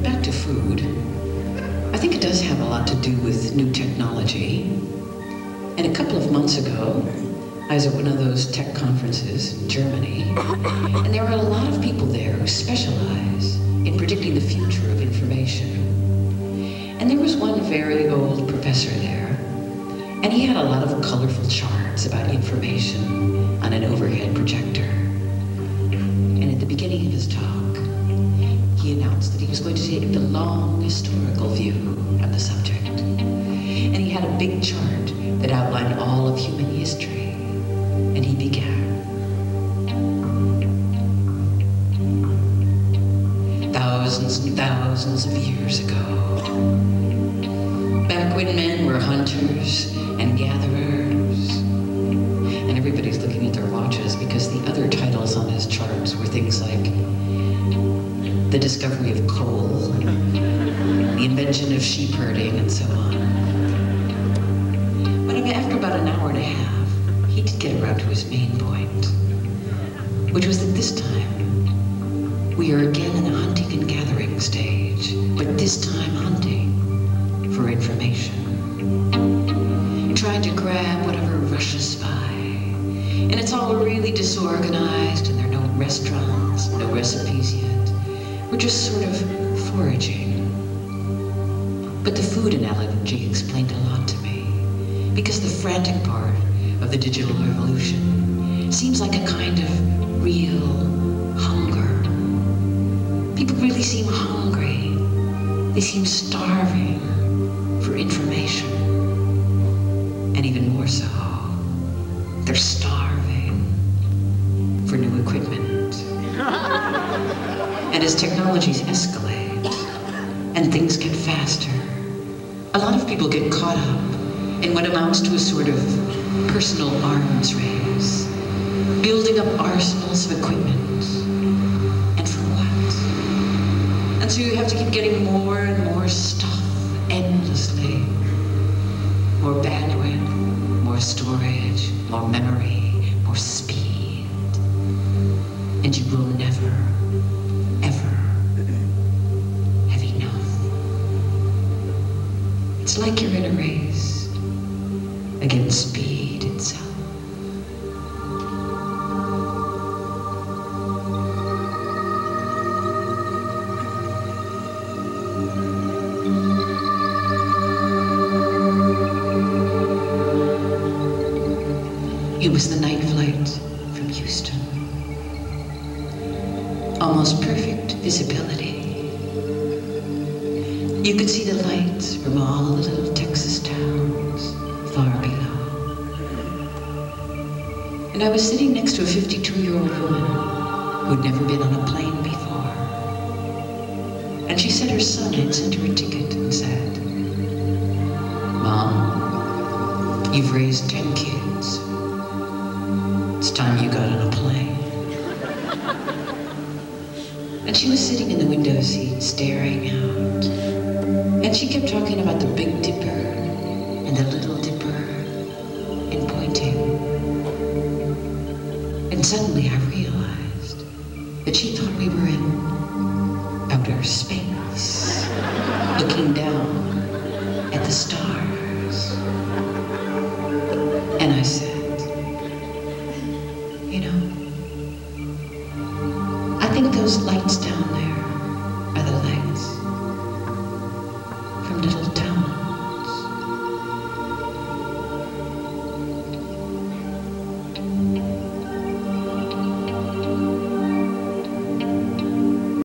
But back to food. I think it does have a lot to do with new technology. And a couple of months ago, I was at one of those tech conferences in Germany, and there were a lot of people there who specialize in predicting the future of information. And there was one very old professor there, and he had a lot of colorful charts about information on an overhead projector. And at the beginning of his talk, he announced that he was going to take the long historical view of the subject. And he had a big chart that outlined all of human history. And he began. Thousands and thousands of years ago, back when men were hunters and gatherers, and everybody's looking at their watches because the other titles on his charts were things like the discovery of coal, the invention of sheep herding, and so on. But I mean, after about an hour and a half, he did get around to his main point, which was that this time, we are again in the hunting and gathering stage, but this time hunting for information. Trying to grab whatever rushes by. And it's all really disorganized, and there are no restaurants, no recipes yet. We're just sort of foraging. But the food analogy explained a lot to me, because the frantic part of the digital revolution seems like a kind of real hunger. People really seem hungry. They seem starving for information. And even more so, they're starving for new equipment. And as technologies escalate and things get faster, a lot of people get caught up in what amounts to a sort of personal arms race, building up arsenals of equipment. And for what? And so you have to keep getting more and more stuff endlessly. More bandwidth, more storage, more memory, more speed. And you will never, ever have enough. It's like you're in a race against speed itself. It was the night flight from Houston. Almost perfect visibility. You could see the lights from all the little Texas towns far below. And I was sitting next to a 52-year-old woman who'd never been on a plane before. And she said her son had sent her a ticket and said, "Mom, you've raised 10 kids. It's time you got on a plane." And she was sitting in the window seat staring out. And she kept talking about the Big Dipper and the Little Dipper and pointing. And suddenly I realized that she thought we were in outer space, looking down at the stars.